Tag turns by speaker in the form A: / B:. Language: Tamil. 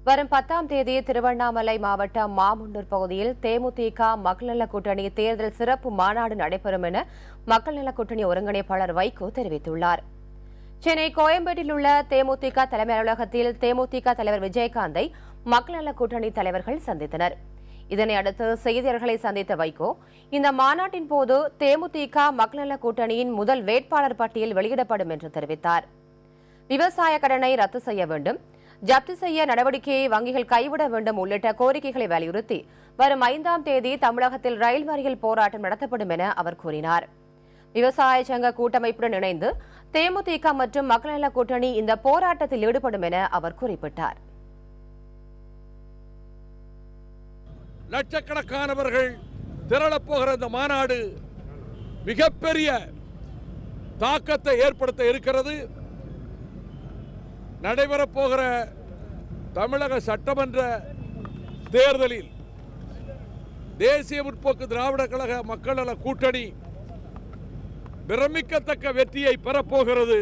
A: வரும் 10ஆம் தேதி திருவண்ணாமலை மாவட்டம் மாமுண்டூர் பகுதியில் தேமுதிக மக்கள் நல கூட்டணி தேர்தல் சிறப்பு மாநாடு நடைபெறும் என மக்கள் நல கூட்டணி ஒருங்கிணைப்பாளர் வைகோ தெரிவித்துள்ளார். சென்னை கோயம்பேட்டில் உள்ள தேமுதிக தலைமை அலுவலகத்தில் தேமுதிக தலைவர் விஜயகாந்தை மக்கள் நல கூட்டணி தலைவர்கள் சந்தித்தனர். இதனையடுத்து செய்தியாளர்களை சந்தித்த வைகோ, இந்த மாநாட்டின் போது தேமுதிக மக்கள் நல கூட்டணியின் முதல் வேட்பாளர் பட்டியல் வெளியிடப்படும் என்று தெரிவித்தார். விவசாய கடனை ரத்து செய்ய வேண்டும், ஜப்தி செய்ய நடவடிக்கையை வங்கிகள் கைவிட வேண்டும் உள்ளிட்ட கோரிக்கைகளை வலியுறுத்தி வரும் 5ஆம் தேதி தமிழகத்தில் ரயில் மறியல் போராட்டம் நடத்தப்படும் என அவர் கூறினார். விவசாய சங்க கூட்டமைப்புடன் இணைந்து தேமுதிக மற்றும் மக்கள் நல கூட்டணி இந்த போராட்டத்தில் ஈடுபடும் என அவர் குறிப்பிட்டார்.
B: லட்சக்கணக்கானவர்கள் திரளப்போகிற இந்த மாநாடு மிகப்பெரிய தாக்கத்தை ஏற்படுத்த இருக்கிறது. நடைபெறப்போகிற தமிழக சட்டமன்ற தேர்தலில் தேசிய முற்போக்கு திராவிட கழக மக்கள் நல கூட்டணி பிரமிக்கத்தக்க வெற்றியை பெறப்போகிறது.